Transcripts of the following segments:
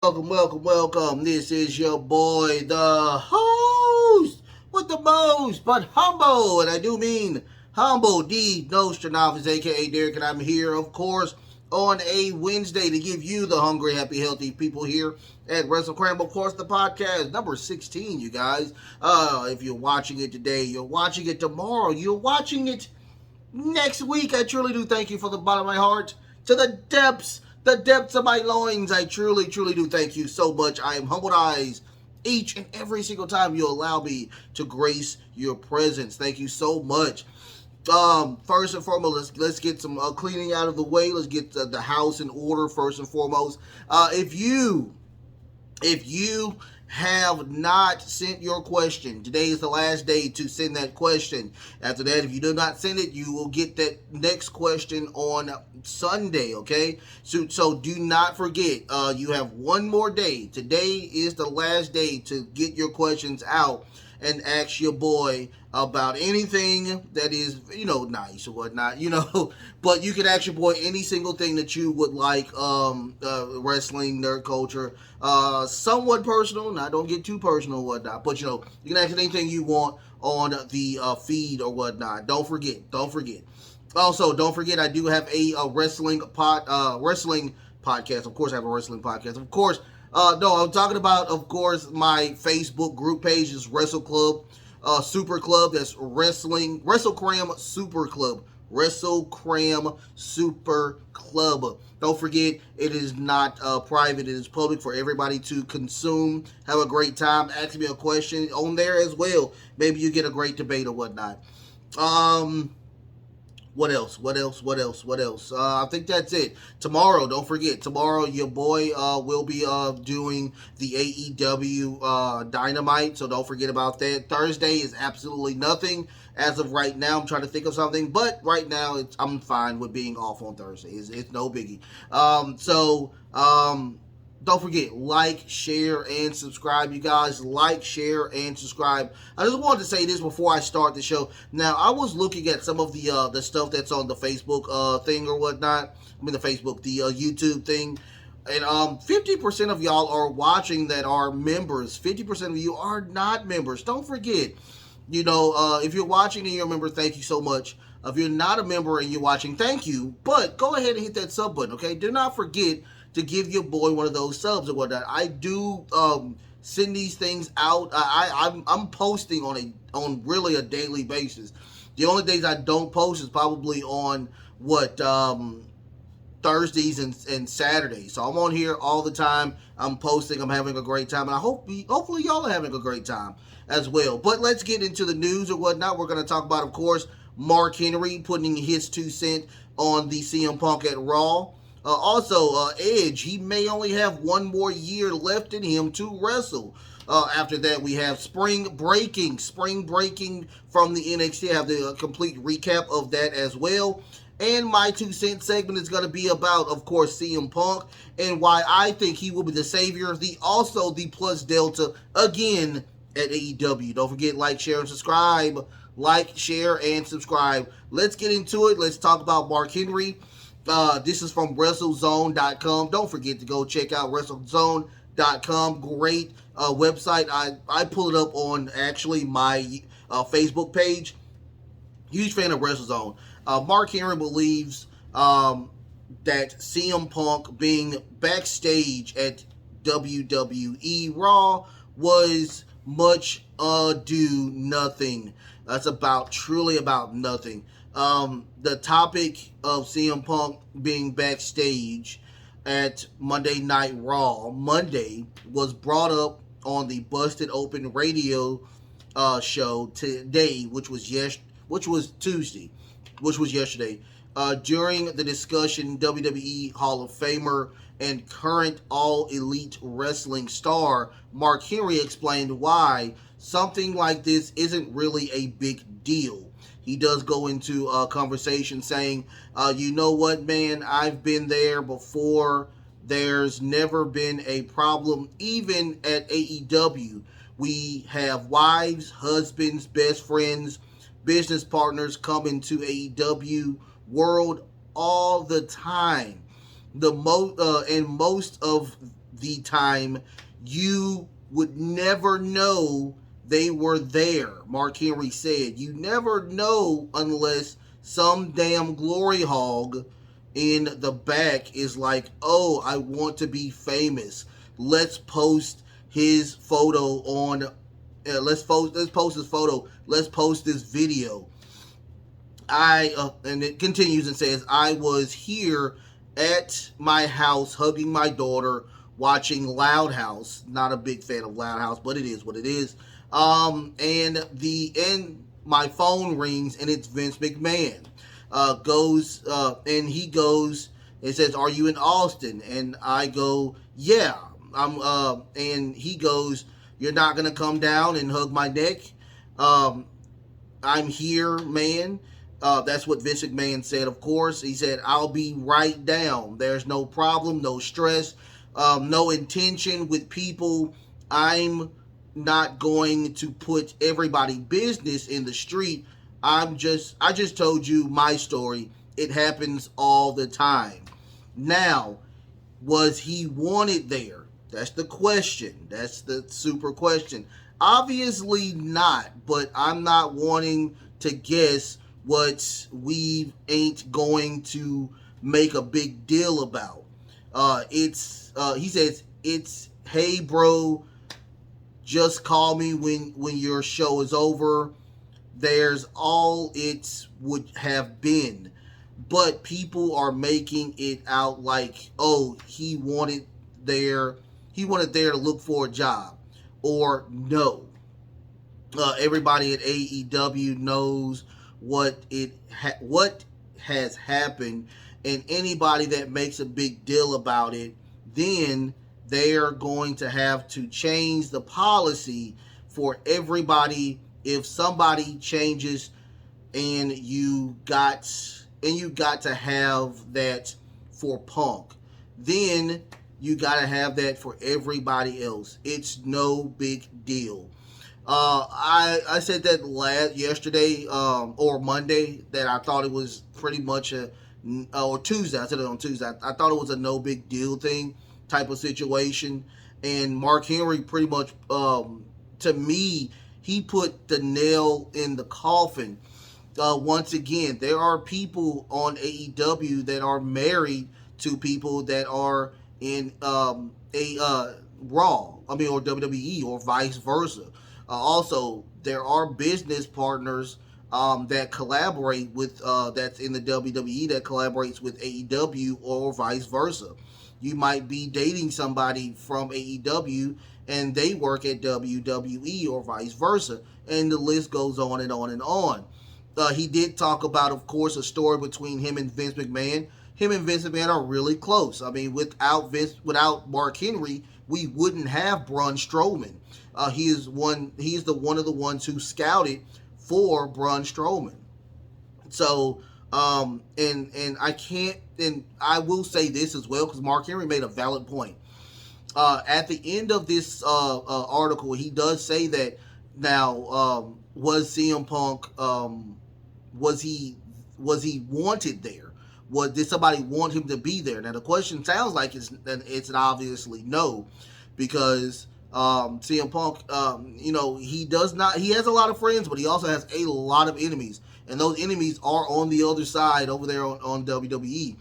Welcome. This is your boy, the host with the most, but humble, and I do mean humble, the Nostradamus, aka Derek, and I'm here, of course, on a Wednesday to give you the hungry, happy, healthy people here at Wrestle Cram, of course, the podcast number 16, you guys. If you're watching it today, you're watching it tomorrow, you're watching it next week. I truly do thank you from the bottom of my heart to the depths of my loins. I truly do thank you so much. I am humbled eyes each and every single time you allow me to grace your presence. Thank you so much. First and foremost, let's get some cleaning out of the way. Let's get the house in order first and foremost. If you have not sent your question, today is the last day to send that question. After that, if you do not send it, you will get that next question on Sunday, okay? So do not forget, you have one more day. Today is the last day to get your questions out and ask your boy about anything that is, nice or whatnot, But you can ask your boy any single thing that you would like, wrestling, nerd culture, somewhat personal. Now, don't get too personal or whatnot, but, you can ask anything you want on the feed or whatnot. Don't forget. Also, don't forget, I do have a wrestling podcast. Of course, I have a wrestling podcast. Of course, no, I'm talking about, of course, my Facebook group page is Wrestle Club Super Club. That's Wrestle Cram Super Club. Wrestle Cram Super Club. Don't forget, it is not private. It is public for everybody to consume. Have a great time. Ask me a question on there as well. Maybe you get a great debate or whatnot. What else? I think that's it. Tomorrow, don't forget. Tomorrow, your boy will be doing the AEW Dynamite, so don't forget about that. Thursday is absolutely nothing as of right now. I'm trying to think of something, but right now I'm fine with being off on Thursday. It's no biggie. Don't forget, like, share, and subscribe, you guys. Like, share, and subscribe. I just wanted to say this before I start the show. Now, I was looking at some of the stuff that's on the Facebook thing or whatnot. The YouTube thing. And 50% of y'all are watching that are members. 50% of you are not members. Don't forget. If you're watching and you're a member, thank you so much. If you're not a member and you're watching, thank you. But go ahead and hit that sub button, okay? Do not forget to give your boy one of those subs or whatnot. I do send these things out. I'm posting on really a daily basis. The only days I don't post is probably on Thursdays and Saturdays. So I'm on here all the time. I'm posting. I'm having a great time, and hopefully y'all are having a great time as well. But let's get into the news or whatnot. We're going to talk about, of course, Mark Henry putting his 2 cents on the CM Punk at Raw. Also, Edge, he may only have one more year left in him to wrestle. After that, we have Spring Breaking from the NXT. I have the complete recap of that as well. And my 2 cent segment is going to be about, of course, CM Punk and why I think he will be the savior. Also the plus delta again at AEW. Don't forget, like, share, and subscribe. Like, share, and subscribe. Let's get into it. Let's talk about Mark Henry. This is from WrestleZone.com. Don't forget to go check out WrestleZone.com. Great website. I pull it up on actually my Facebook page. Huge fan of WrestleZone. Mark Henry believes that CM Punk being backstage at WWE Raw was much ado nothing. That's truly about nothing. The topic of CM Punk being backstage at Monday Night Raw Monday was brought up on the Busted Open radio show today, which was Tuesday, which was yesterday. During the discussion, WWE Hall of Famer and current All Elite Wrestling star Mark Henry explained why something like this isn't really a big deal. He does go into a conversation saying, you know what, man, I've been there before. There's never been a problem, even at AEW. We have wives, husbands, best friends, business partners come into AEW world all the time. Most of the time, you would never know they were there. Mark Henry said, you never know unless some damn glory hog in the back is like, oh, I want to be famous. Let's post his photo on. Let's post his photo. Let's post this video. And it continues and says, I was here at my house hugging my daughter, watching Loud House. Not a big fan of Loud House, but it is what it is. And my phone rings and it's Vince McMahon. And he goes and says, "Are you in Austin?" And I go, "Yeah." And he goes, "You're not gonna come down and hug my neck?" Um, I'm here, man. That's what Vince McMahon said, of course. He said, I'll be right down. There's no problem, no stress, no intention with people. I'm not going to put everybody's business in the street. I just told you my story. It happens all the time. Now, was he wanted there? That's the question. That's the super question. Obviously not, but I'm not wanting to guess what we ain't going to make a big deal about. He says, it's, hey bro, just call me when your show is over. There's all it would have been. But people are making it out like, oh, he wanted there to look for a job. Or no. Everybody at AEW knows what has happened, and anybody that makes a big deal about it, then they're going to have to change the policy for everybody. If somebody changes, and you got to have that for Punk, then you got to have that for everybody else. It's no big deal. I said that yesterday or Monday that I thought it was pretty much or Tuesday. I said it on Tuesday. I thought it was a no big deal thing type of situation. And Mark Henry pretty much, to me, he put the nail in the coffin. Once again, there are people on AEW that are married to people that are in Raw. Or WWE, or vice versa. Also, there are business partners that collaborate with that's in the WWE that collaborates with AEW, or vice versa. You might be dating somebody from AEW and they work at WWE, or vice versa, and the list goes on and on and on. He did talk about, of course, a story between him and Vince McMahon. Him and Vince McMahon are really close. I mean, without Mark Henry, we wouldn't have Braun Strowman. He's one of the ones who scouted for Braun Strowman. So, and I will say this as well, because Mark Henry made a valid point. At the end of this article, he does say that now, was CM Punk, was he wanted there? Did somebody want him to be there? Now the question sounds like it's an obviously no, because CM Punk, he has a lot of friends, but he also has a lot of enemies, and those enemies are on the other side over there on WWE.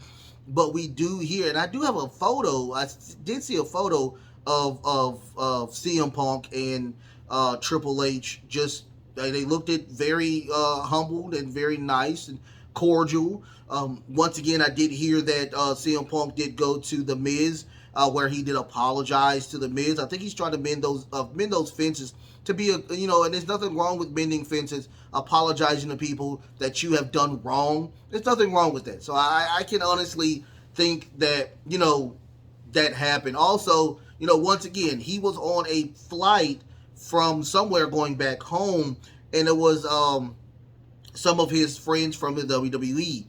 But we do hear, and I do have a photo. I did see a photo of CM Punk and Triple H. Just they looked at very humbled and very nice and cordial. Once again, I did hear that CM Punk did go to The Miz, where he did apologize to The Miz. I think he's trying to mend those fences to be and there's nothing wrong with mending fences, apologizing to people that you have done wrong. There's nothing wrong with that. So I can honestly think that, that happened. Also, once again, he was on a flight from somewhere going back home, and it was some of his friends from the WWE.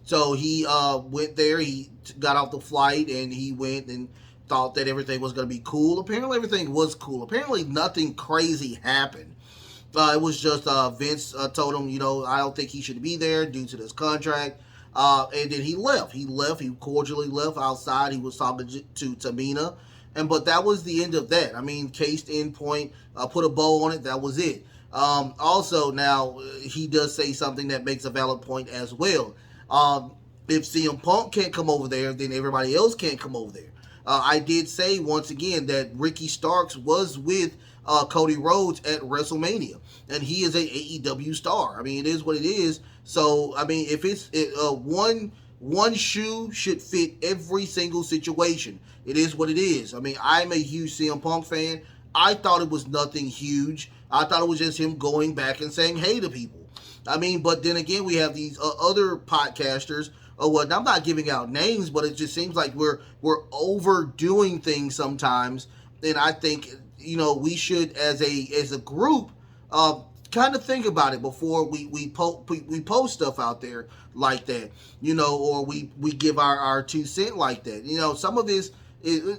So he went there, he got off the flight, and he went and thought that everything was going to be cool. Apparently everything was cool. Apparently nothing crazy happened. It was just Vince told him, I don't think he should be there due to this contract. And then he left. He cordially left outside. He was talking to Tamina. But that was the end of that. I mean, cased in point, put a bow on it. That was it. Also, now he does say something that makes a valid point as well. Um, if CM Punk can't come over there, then everybody else can't come over there. I did say once again that Ricky Starks was with Cody Rhodes at WrestleMania, and he is a AEW star. I mean, it is what it is. So, I mean, if it's one shoe should fit every single situation. It is what it is. I mean, I'm a huge CM Punk fan. I thought it was nothing huge. I thought it was just him going back and saying hey to people. I mean, but then again, we have these other podcasters. Oh, well, I'm not giving out names, but it just seems like we're overdoing things sometimes. And I think we should, as a group, kind of think about it before we post stuff out there like that, or we give our 2 cents like that. Some of this,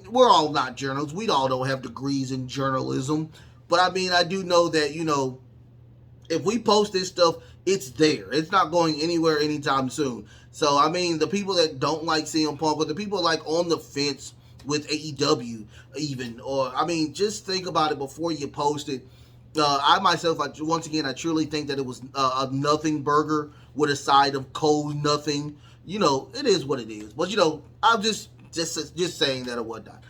we're all not journalists. We all don't have degrees in journalism. But I mean, I do know that, if we post this stuff, it's there. It's not going anywhere anytime soon. So, I mean, the people that don't like CM Punk, or the people like on the fence with AEW even, or, I mean, just think about it before you post it. I myself, once again, I truly think that it was a nothing burger with a side of cold nothing. It is what it is. But, I'm just saying that or whatnot.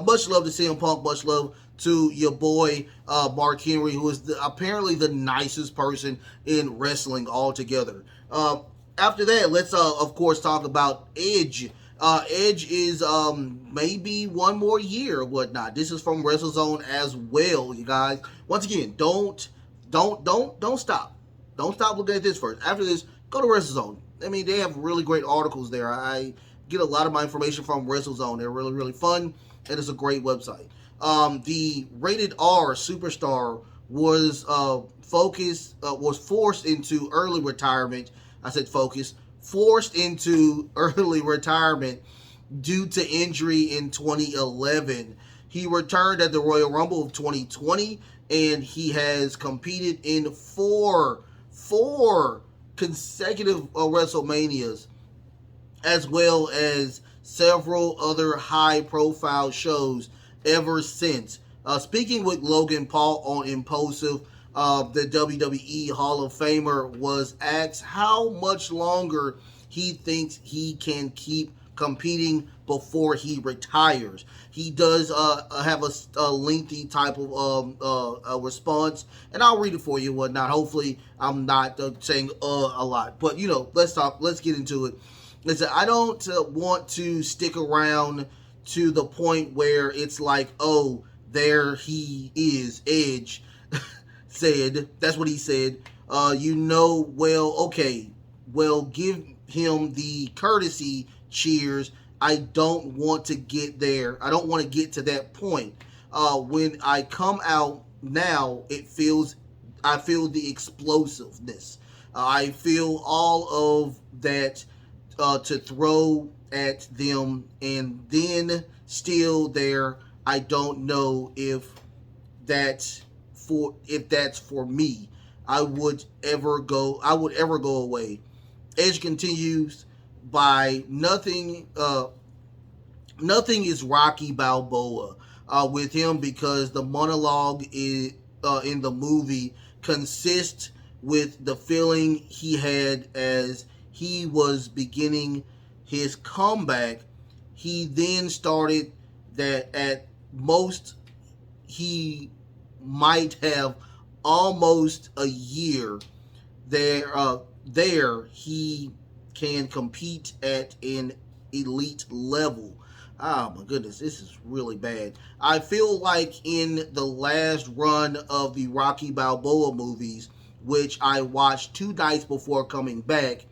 Much love to CM Punk. Much love to your boy Mark Henry, who is apparently the nicest person in wrestling altogether. After that, let's of course talk about Edge. Edge is maybe one more year or whatnot. This is from WrestleZone as well, you guys. Once again, don't stop. Don't stop looking at this first. After this, go to WrestleZone. I mean, they have really great articles there. I get a lot of my information from WrestleZone. They're really, really fun, and it's a great website. The Rated R Superstar was forced into early retirement. I said forced into early retirement due to injury in 2011. He returned at the Royal Rumble of 2020, and he has competed in four consecutive WrestleManias, as well as several other high-profile shows ever since. Speaking with Logan Paul on Impulsive, the WWE Hall of Famer was asked how much longer he thinks he can keep competing before he retires. He does have a lengthy type of a response, and I'll read it for you and whatnot. Hopefully, I'm not saying a lot, but let's get into it. Listen, I don't want to stick around to the point where it's like, oh, there he is, Edge said. That's what he said. Okay, give him the courtesy cheers. I don't want to get there. I don't want to get to that point. When I come out now, I feel the explosiveness. I feel all of that to throw at them, and then still there. I don't know if that's for me. I would ever go away. Edge continues by nothing is Rocky Balboa with him, because the monologue in the movie consists with the feeling he had as he was beginning his comeback. He then started that at most he might have almost a year there he can compete at an elite level. Oh my goodness, this is really bad. I feel like in the last run of the Rocky Balboa movies, which I watched 2 nights before coming back,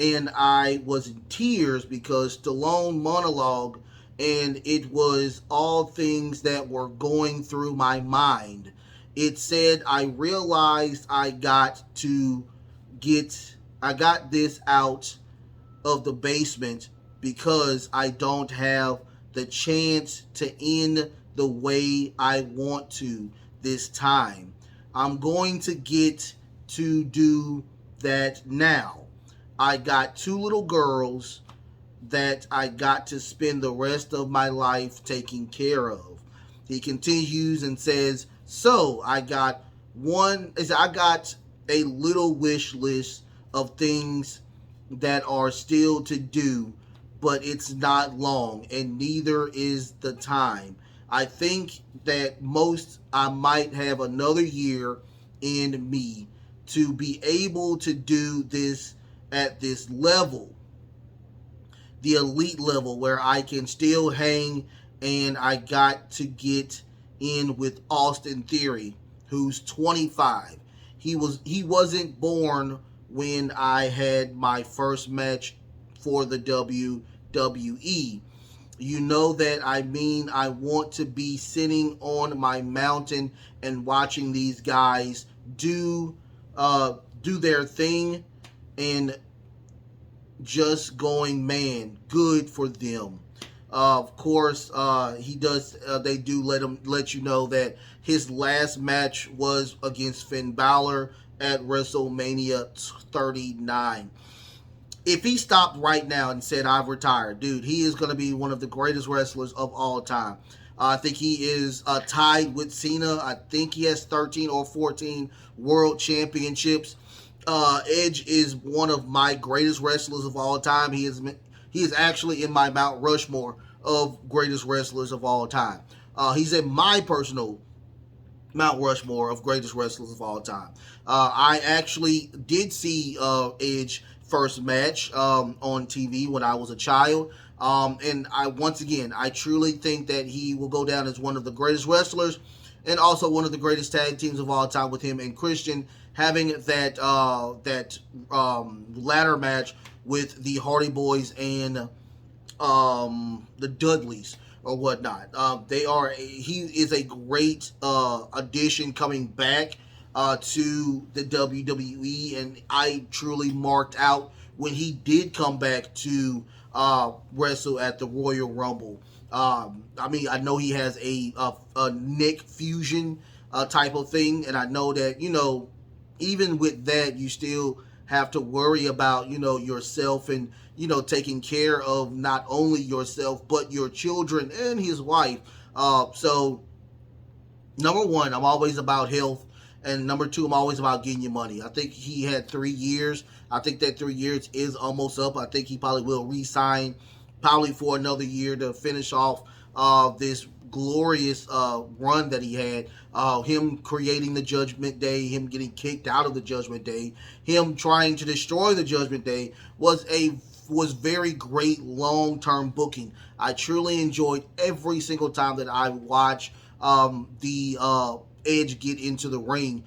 and I was in tears because Stallone monologue, and it was all things that were going through my mind. It said, I realized I got this out of the basement because I don't have the chance to end the way I want to this time. I'm going to get to do that now. I got 2 little girls that I got to spend the rest of my life taking care of. He continues and says, "So I got a little wish list of things that are still to do, but it's not long, and neither is the time. I think that most I might have another year in me to be able to do this at this level, the elite level, where I can still hang, and I got to get in with Austin Theory, who's 25. He wasn't born when I had my first match for the WWE. You know that I mean, I want to be sitting on my mountain and watching these guys do their thing and just going, man, good for them. Of course, he does. They do let you know that his last match was against Finn Balor at WrestleMania 39. If he stopped right now and said, "I've retired," dude, he is going to be one of the greatest wrestlers of all time. I think he is tied with Cena. I think he has 13 or 14 world championships. Edge is one of my greatest wrestlers of all time. He is actually in my Mount Rushmore of greatest wrestlers of all time. He's in my personal Mount Rushmore of greatest wrestlers of all time. I actually did see Edge first match on TV when I was a child. And I truly think that he will go down as one of the greatest wrestlers and also one of the greatest tag teams of all time, with him and Christian having that ladder match with the Hardy Boys and the Dudleys or whatnot. He is a great addition coming back to the WWE, and I truly marked out when he did come back to wrestle at the Royal Rumble. I know he has a neck fusion type of thing, and I know that, even with that, you still have to worry about, yourself, and, taking care of not only yourself, but your children and his wife. So, number one, I'm always about health. And number two, I'm always about getting your money. I think he had 3 years. I think that 3 years is almost up. I think he probably will re-sign probably for another year to finish off this glorious run that he had. Him creating the Judgment Day, him getting kicked out of the Judgment Day, him trying to destroy the Judgment Day was very great long-term booking. I truly enjoyed every single time that I watched the Edge get into the ring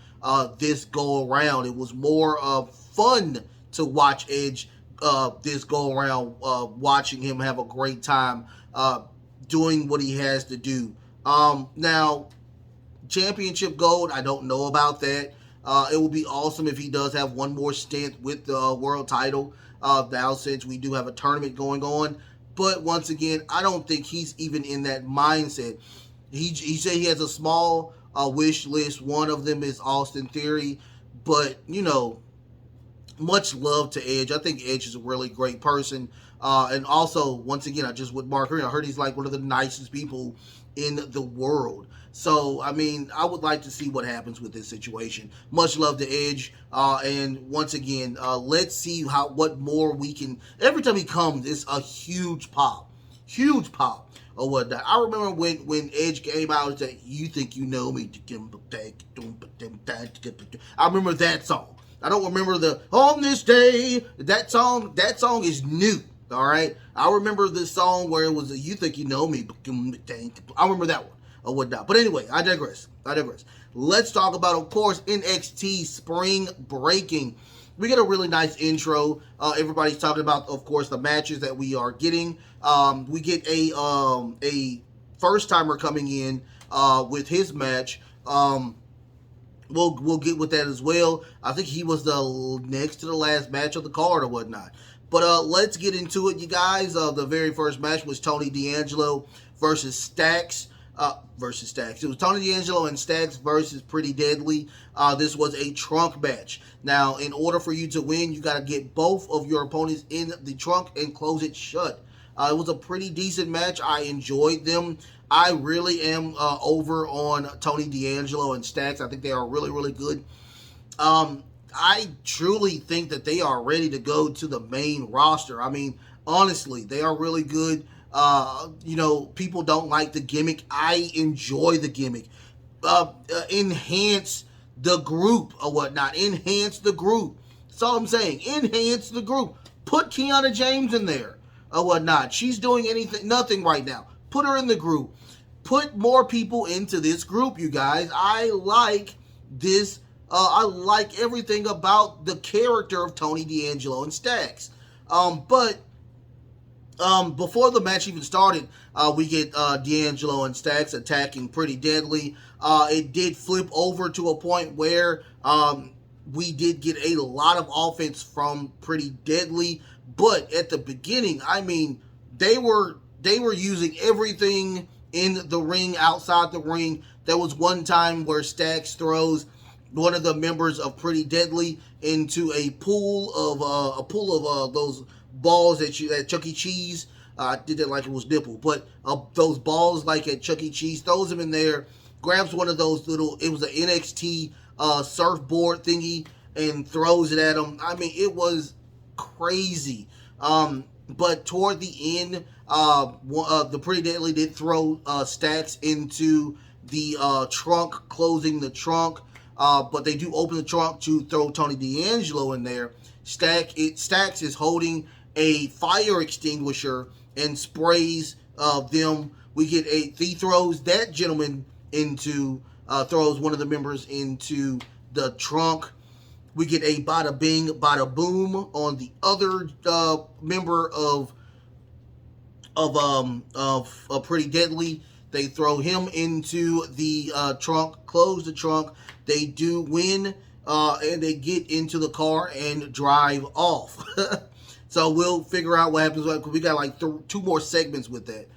this go around. It was more fun to watch Edge this go around, watching him have a great time doing what he has to do. Now, championship gold, I don't know about that. It would be awesome if he does have one more stint with the world title now, since we do have a tournament going on. But once again, I don't think he's even in that mindset. He said he has a small wish list. One of them is Austin Theory. But, much love to Edge. I think Edge is a really great person. And also, once again, with Mark Henry, I heard he's like one of the nicest people in the world. So, I would like to see what happens with this situation. Much love to Edge. And once again, let's see what more we can. Every time he comes, it's a huge pop. Huge pop. Or whatnot. I remember when Edge came out and said, "You think you know me?" I remember that song. I don't remember the "On This Day." That song is new. All right. I remember the song where it was "You Think You Know Me." I remember that one or whatnot. But anyway, I digress. Let's talk about, of course, NXT Spring Breaking. We get a really nice intro. Everybody's talking about, of course, the matches that we are getting. We get a first timer coming in with his match. We'll get with that as well. I think he was the next to the last match of the card or whatnot. But let's get into it, you guys. The very first match was Tony D'Angelo versus Stax. versus Stacks. It was Tony D'Angelo and Stacks versus Pretty Deadly. This was a trunk match. Now, in order for you to win, you got to get both of your opponents in the trunk and close it shut. It was a pretty decent match. I enjoyed them. I really am over on Tony D'Angelo and Stacks. I think they are really, really good. I truly think that they are ready to go to the main roster. I mean, honestly, they are really good. People don't like the gimmick. I enjoy the gimmick. Enhance the group or whatnot. Enhance the group. That's all I'm saying. Enhance the group. Put Kiana James in there or whatnot. She's doing nothing right now. Put her in the group. Put more people into this group, you guys. I like this. I like everything about the character of Tony D'Angelo and Stacks. But before the match even started, we get D'Angelo and Stacks attacking Pretty Deadly. It did flip over to a point where we did get a lot of offense from Pretty Deadly. But at the beginning, I mean, they were using everything in the ring, outside the ring. There was one time where Stacks throws one of the members of Pretty Deadly into a pool of those balls at Chuck E. Cheese. I did that like it was nipple, but those balls like at Chuck E. Cheese, throws them in there, grabs one of those it was an NXT surfboard thingy, and throws it at him. I mean, it was crazy. But toward the end, the Pretty Deadly did throw Stacks into the trunk, closing the trunk. But they do open the trunk to throw Tony D'Angelo in there. Stacks is holding a fire extinguisher and sprays them. He throws that gentleman throws one of the members into the trunk. We get a bada bing, bada boom on the other member of Pretty Deadly. They throw him into the trunk, close the trunk. They do win, and they get into the car and drive off. So we'll figure out what happens. We got like two more segments with that.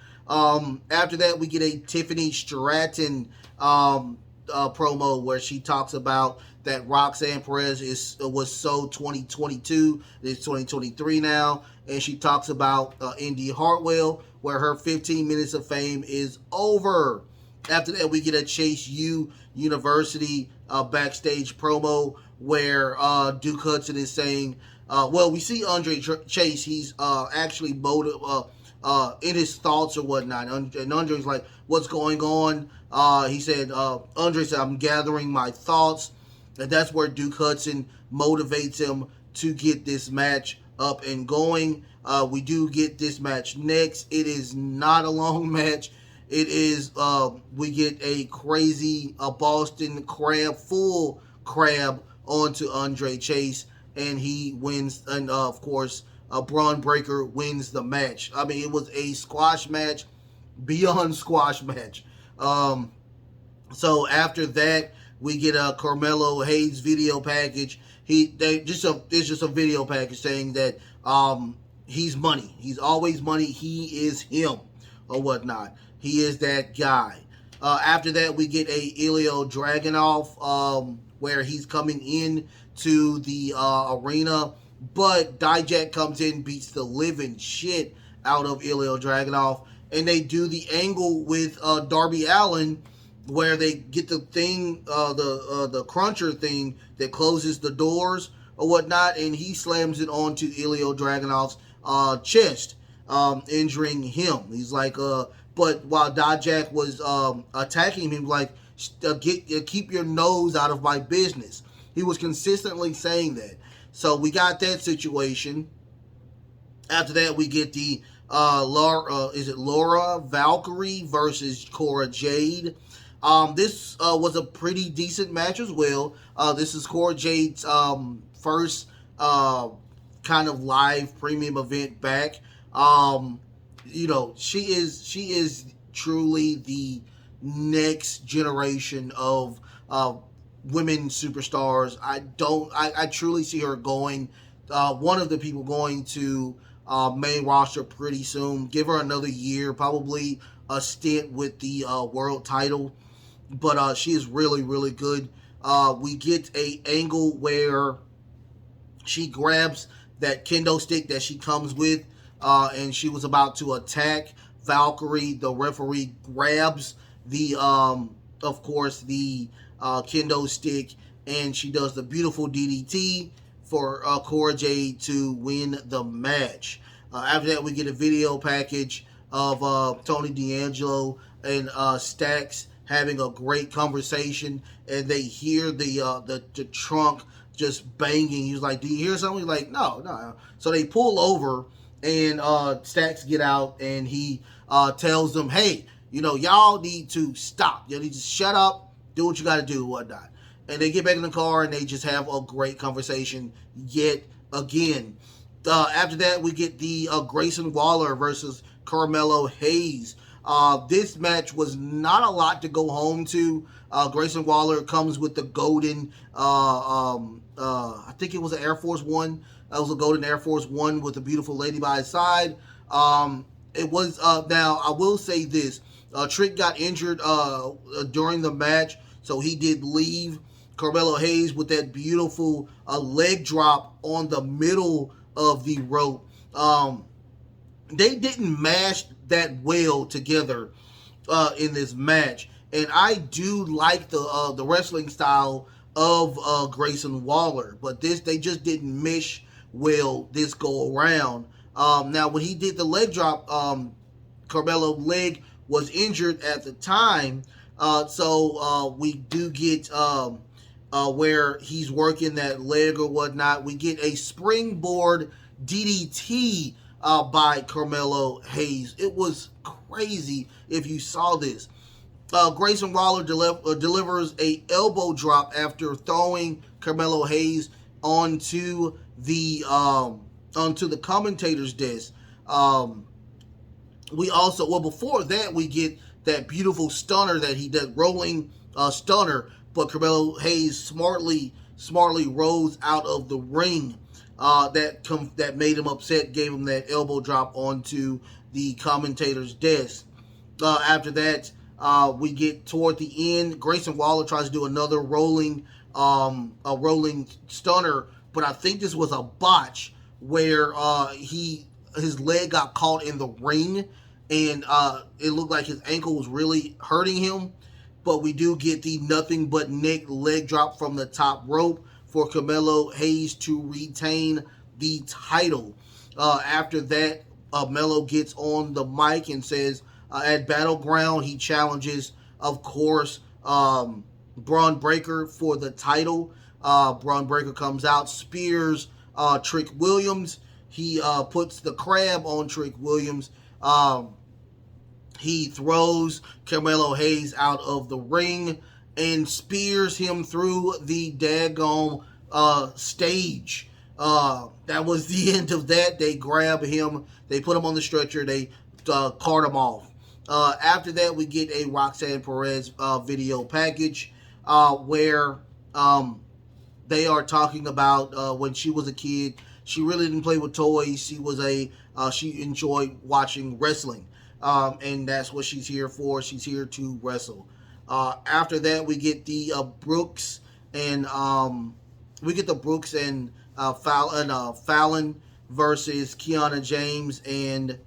After that, we get a Tiffany Stratton promo where she talks about that Roxanne Perez was so 2022. It's 2023 now. And she talks about Indy Hartwell, where her 15 minutes of fame is over. After that, we get a Chase U University backstage promo where Duke Hudson is saying, we see Andre Chase. He's actually in his thoughts or whatnot. And Andre's like, what's going on? He said, Andre said, I'm gathering my thoughts. And that's where Duke Hudson motivates him to get this match up and going. We do get this match next. It is not a long match. It is, we get a crazy Boston Crab, full crab onto Andre Chase, and he wins. And of course, Braun Breaker wins the match. I mean, it was a squash match, beyond squash match. So after that, we get a Carmelo Hayes video package. It's just a video package saying that he's money. He's always money. He is him or whatnot. He is that guy. After that, we get a Ilya Dragunov where he's coming in to the arena, but Dijak comes in, beats the living shit out of Ilya Dragunov, and they do the angle with Darby Allin, where they get the thing, the cruncher thing that closes the doors or whatnot, and he slams it onto Ilya Dragunov's chest, injuring him. He's like, but while Dijak was attacking him, like, keep your nose out of my business. He was consistently saying that. So we got that situation. After that, we get the Laura Valkyrie versus Cora Jade. This was a pretty decent match as well. This is Cora Jade's first kind of live premium event back. She is truly the next generation of women superstars. I truly see her going, one of the people going to main roster pretty soon. Give her another year, probably stint with the world title, but she is really, really good. We get a angle where she grabs that kendo stick that she comes with, and she was about to attack Valkyrie. The referee grabs the, of course, the kendo stick, and she does the beautiful DDT for Cora Jade to win the match. After that, we get a video package of Tony D'Angelo and Stacks having a great conversation, and they hear the trunk just banging. He's like, "Do you hear something?" He's like, "No, no." So they pull over, and Stacks get out, and he tells them, "Hey, y'all need to stop. You need to shut up, do what you got to do, whatnot." And they get back in the car, and they just have a great conversation yet again. After that, we get the Grayson Waller versus Carmelo Hayes. This match was not a lot to go home to. Grayson Waller comes with the golden, I think it was an Air Force One. That was a golden Air Force One with a beautiful lady by his side. It was, now, I will say this. Trick got injured during the match, so he did leave Carmelo Hayes with that beautiful leg drop on the middle of the rope. They didn't mash that well together in this match, and I do like the wrestling style of Grayson Waller, but they just didn't mesh well this go around. Now, when he did the leg drop, Carmelo's leg was injured at the time, so we do get where he's working that leg or whatnot. We get a springboard DDT by Carmelo Hayes. It was crazy if you saw this. Grayson Waller delivers a elbow drop after throwing Carmelo Hayes onto the commentator's desk. We also, well, before that, we get that beautiful stunner that he did, rolling stunner, but Carmelo Hayes smartly rose out of the ring. That made him upset, gave him that elbow drop onto the commentator's desk. After that, we get toward the end. Grayson Waller tries to do another rolling stunner, but I think this was a botch where his leg got caught in the ring, and it looked like his ankle was really hurting him. But we do get the nothing but neck leg drop from the top rope for Carmelo Hayes to retain the title. After that, Melo gets on the mic and says, at Battleground, he challenges, of course, Braun Breaker for the title. Braun Breaker comes out, spears Trick Williams. He puts the crab on Trick Williams. He throws Carmelo Hayes out of the ring and spears him through the daggone stage. That was the end of that. They grab him, they put him on the stretcher, they cart him off. After that, we get a Roxanne Perez video package where they are talking about when she was a kid. She really didn't play with toys. She enjoyed watching wrestling. And that's what she's here for. She's here to wrestle. After that, we get the Brooks and Fallon versus Kiana James, and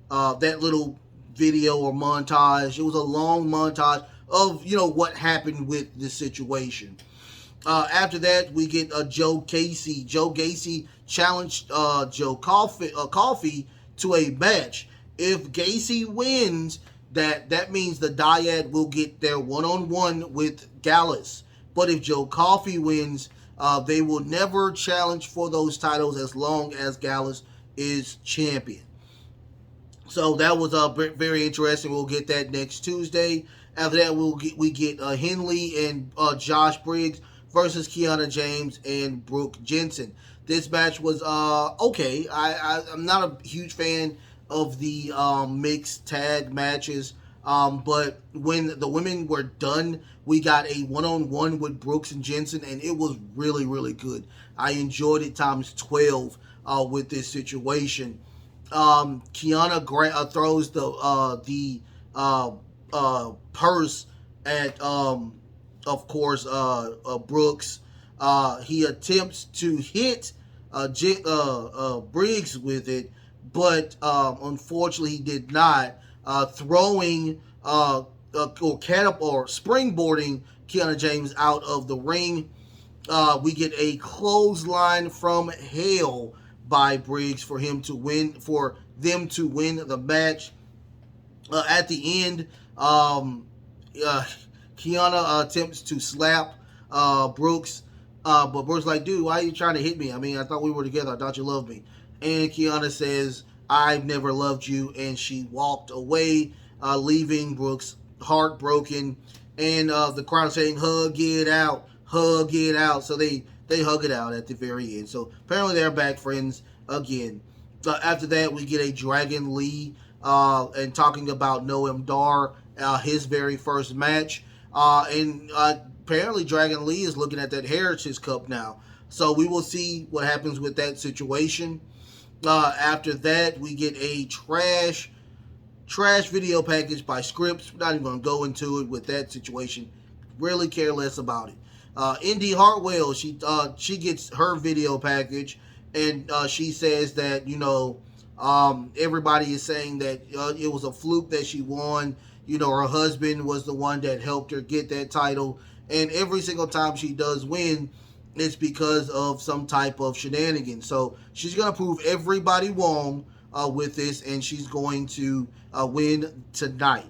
that little video or montage. It was a long montage of what happened with this situation. After that, we get Joe Gacy. Joe Gacy challenged Joe Coffey to a match. If Gacy wins, that means the Dyad will get their one-on-one with Gallus. But if Joe Coffey wins, they will never challenge for those titles as long as Gallus is champion. So that was very interesting. We'll get that next Tuesday. After that, we get Henley and Josh Briggs versus Kiana James and Brooke Jensen. This match was okay. I'm not a huge fan of the mixed tag matches, but when the women were done, we got a one-on-one with Brooks and Jensen, and it was really, really good. I enjoyed it times 12 with this situation. Kiana throws the purse at, of course, Brooks. He attempts to hit Briggs with it, but unfortunately he did not. Throwing or springboarding Kiana James out of the ring. We get a clothesline from hell by Briggs for them to win the match. At the end, uh, Kiana attempts to slap Brooks, but Brooks like, dude, why are you trying to hit me? I mean, I thought we were together. I thought you loved me. And Kiana says, I've never loved you, and she walked away, leaving Brooks heartbroken. And the crowd saying, hug it out, hug it out. So they hug it out at the very end. So apparently they're back friends again. After that, we get a Dragon Lee and talking about Noam Dar, his very first match. And apparently Dragon Lee is looking at that Heritage Cup now. So we will see what happens with that situation. After that, we get a trash video package by Scripps. We're not even going to go into it with that situation. Really care less about it. Indy Hartwell, she gets her video package, and she says that, everybody is saying that it was a fluke that she won. Her husband was the one that helped her get that title, and every single time she does win, it's because of some type of shenanigans. So she's going to prove everybody wrong with this, and she's going to win tonight.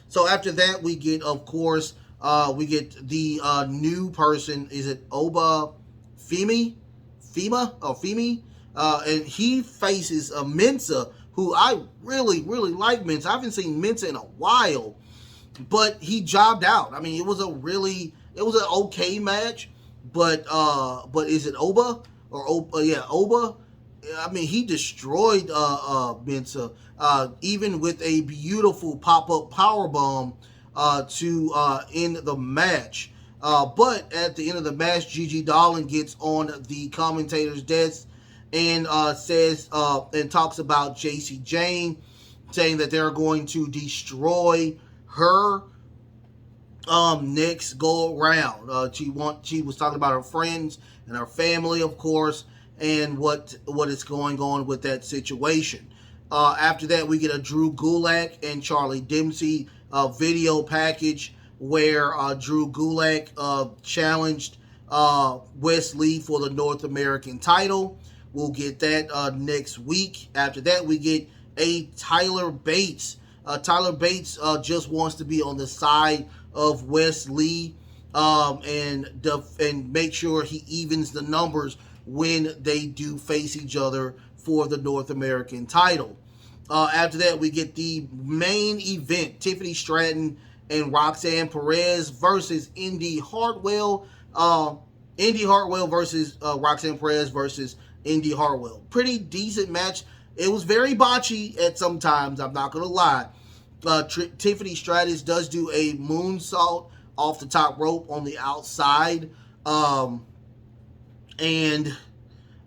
So after that, we get, of course, the new person. Is it Oba Femi? And he faces Mensa, who I really, really like Mensa. I haven't seen Mensa in a while, but he jobbed out. I mean, it was an okay match, but is it Oba or Oba? Yeah, Oba. I mean, he destroyed Mensa, even with a beautiful pop-up powerbomb to end the match. But at the end of the match, Gigi Dolan gets on the commentator's desk and says and talks about JC Jane, saying that they're going to destroy her next go around. She was talking about her friends and her family, of course, and what is going on with that situation. After that, we get a Drew Gulak and Charlie Dempsey video package where Drew Gulak challenged Wes Lee for the North American title. We'll get that next week. After that, we get a Tyler Bates. Tyler Bates just wants to be on the side of Wes Lee and make sure he evens the numbers when they do face each other for the North American title. After that, we get the main event, Tiffany Stratton and Roxanne Perez versus Indy Hartwell. Indy Hartwell versus Roxanne Perez versus Indy Hartwell. Pretty decent match. It was very botchy at some times, I'm not going to lie. Tiffany Stratton does do a moonsault off the top rope on the outside. And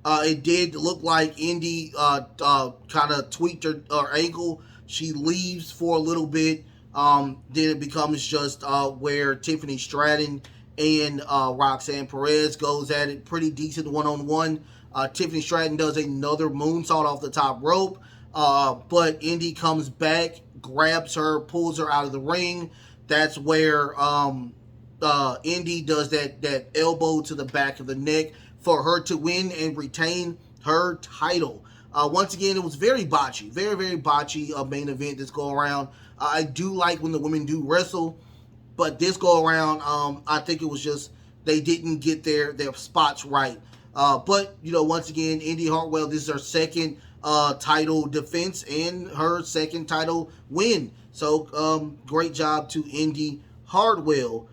it did look like Indy kind of tweaked her ankle. She leaves for a little bit. Then it becomes just where Tiffany Stratton and Roxanne Perez goes at it. Pretty decent one-on-one. Tiffany Stratton does another moonsault off the top rope. But Indy comes back, grabs her, pulls her out of the ring. That's where Indy does that elbow to the back of the neck for her to win and retain her title. Once again, it was very botchy. Very, very botchy main event this go around. I do like when the women do wrestle, but this go around, I think it was just they didn't get their spots right. But, once again, Indy Hartwell, this is her second title defense and her second title win. So, great job to Indy Hartwell.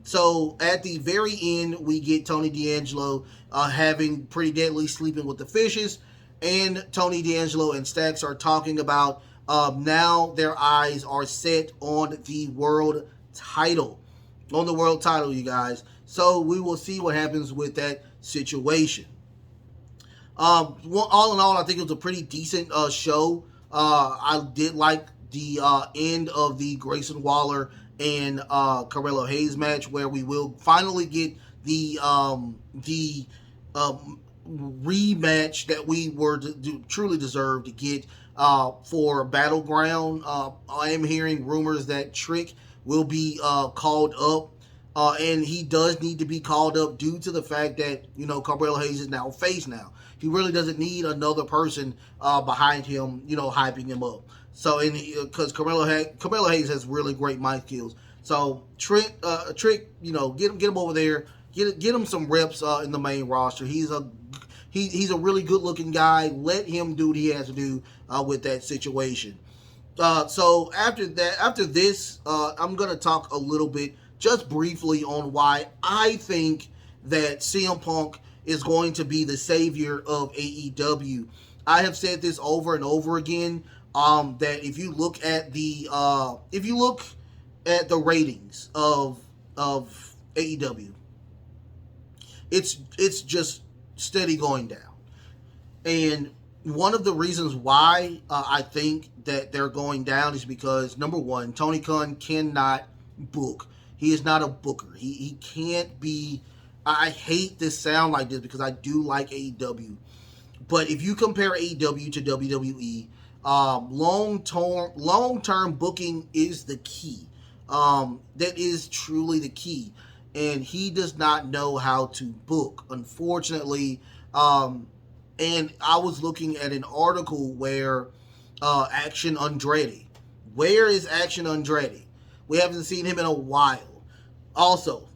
So at the very end, we get Tony D'Angelo having Pretty Deadly sleeping with the fishes, and Tony D'Angelo and Stacks are talking about now their eyes are set on the world title. On the world title, you guys. So we will see what happens with that situation. All in all, I think it was a pretty decent show. I did like the end of the Grayson Waller and Carmelo Hayes match, where we will finally get the rematch that we were truly deserved to get for Battleground. I am hearing rumors that Trick will be called up. And he does need to be called up due to the fact that, Carmelo Hayes is now face now. He really doesn't need another person behind him, hyping him up. So, because Carmelo Hayes has really great mic skills. So, Trick, get him over there. Get him some reps in the main roster. He's a really good looking guy. Let him do what he has to do with that situation. So after this, I'm gonna talk a little bit, just briefly, on why I think that CM Punk is going to be the savior of AEW. I have said this over and over again. That if you look at the ratings of AEW, it's just steady going down. And one of the reasons why I think that they're going down is because, number one, Tony Khan cannot book. He is not a booker. He can't be. I hate this sound like this because I do like AEW. But if you compare AEW to WWE, long-term booking is the key. That is truly the key. And he does not know how to book, unfortunately. And I was looking at an article where Action Andretti. Where is Action Andretti? We haven't seen him in a while. Also,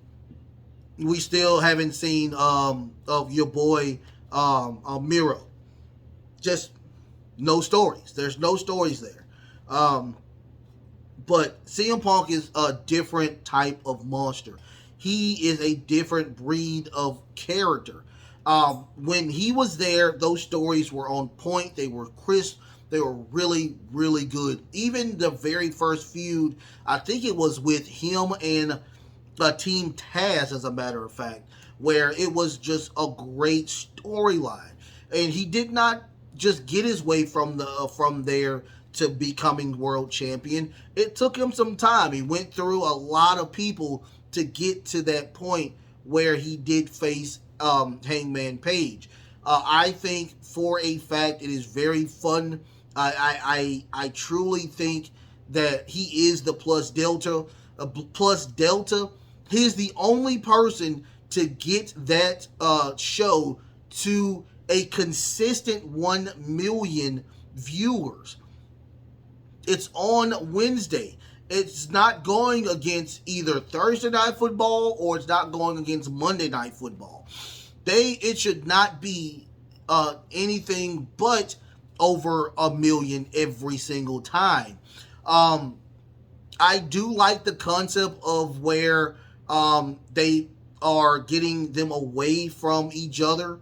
we still haven't seen of your boy Miro. Just no stories. There's no stories there. But CM Punk is a different type of monster. He is a different breed of character. When he was there, those stories were on point. They were crisp. They were really, really good. Even the very first feud, I think it was with him and Team Taz, as a matter of fact, where it was just a great storyline. And he did not just get his way from there to becoming world champion. It took him some time. He went through a lot of people to get to that point where he did face Hangman Page. I think for a fact it is very fun. I truly think that he is the plus Delta. He is the only person to get that show to a consistent 1 million viewers. It's on Wednesday. It's not going against either Thursday Night Football or it's not going against Monday Night Football. It should not be anything but over 1 million every single time. I do like the concept of where they are getting them away from each other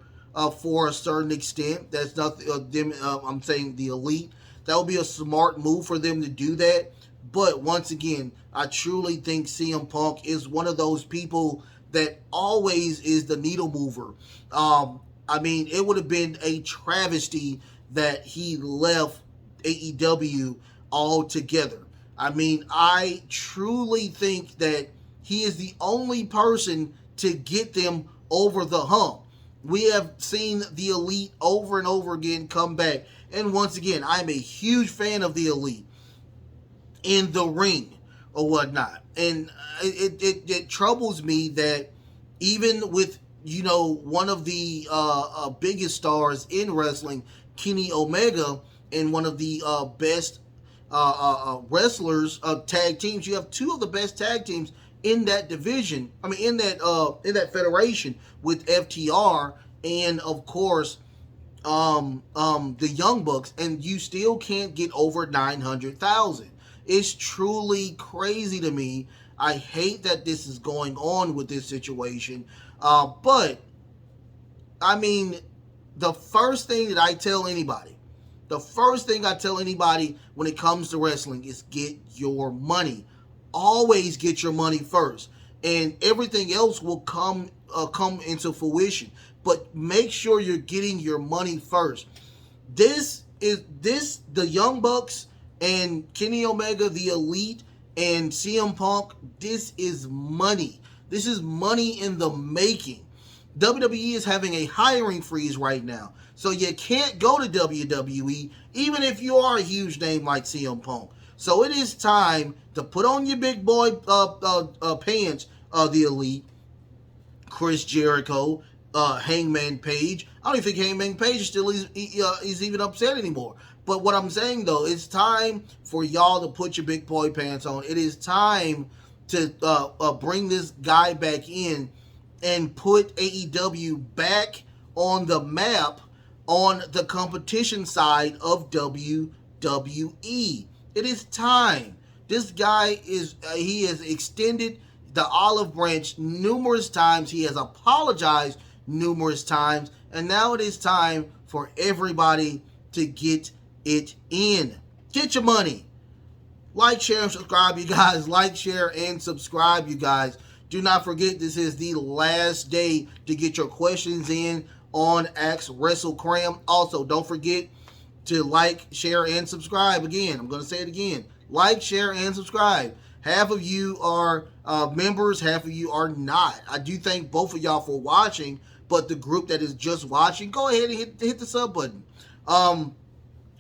for a certain extent. That's not them. I'm saying the Elite. That would be a smart move for them to do that. But once again, I truly think CM Punk is one of those people that always is the needle mover. It would have been a travesty that he left AEW altogether. I truly think that he is the only person to get them over the hump. We have seen the Elite over and over again come back. And once again, I'm a huge fan of the Elite in the ring or whatnot. And it troubles me that even with, one of the biggest stars in wrestling, Kenny Omega, and one of the best wrestlers of tag teams, you have two of the best tag teams in that division. In that federation with FTR and of course the Young Bucks, and you still can't get over 900,000. It's truly crazy to me. I hate that this is going on with this situation. But the first thing that I tell anybody, when it comes to wrestling is get your money. Always get your money first, and everything else will come into fruition. But make sure you're getting your money first. The Young Bucks And Kenny Omega, the Elite, and CM Punk, this is money. This is money in the making. WWE is having a hiring freeze right now. So you can't go to WWE even if you are a huge name like CM Punk. So it is time to put on your big boy pants, the Elite, Chris Jericho, Hangman Page. I don't even think Hangman Page is even upset anymore. But what I'm saying though, it's time for y'all to put your big boy pants on. It is time to bring this guy back in and put AEW back on the map on the competition side of WWE. It is time. This guy he has extended the olive branch numerous times. He has apologized numerous times. And now it is time for everybody to get it in. Get your money. Like, share, and subscribe, you guys. Like, share, and subscribe, you guys. Do not forget, this is the last day to get your questions in on Ask Wrestle Cram. Also, don't forget to like, share, and subscribe. Again, I'm going to say it again. Like, share, and subscribe. Half of you are members, half of you are not. I do thank both of y'all for watching, but the group that is just watching, go ahead and hit the sub button.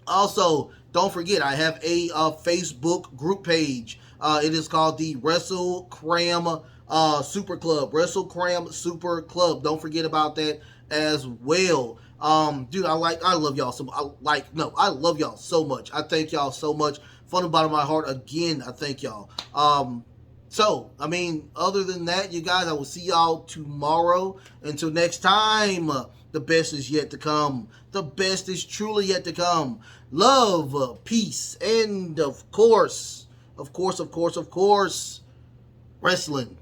Also, don't forget, I have a Facebook group page. It is called the Wrestle Cram Super Club. Wrestle Cram Super Club. Don't forget about that as well. Dude, I love y'all so I love y'all so much. I thank y'all so much. From the bottom of my heart, again, I thank y'all. So, I mean, other than that, you guys, I will see y'all tomorrow. Until next time, the best is yet to come. The best is truly yet to come. Love, peace, and of course, wrestling.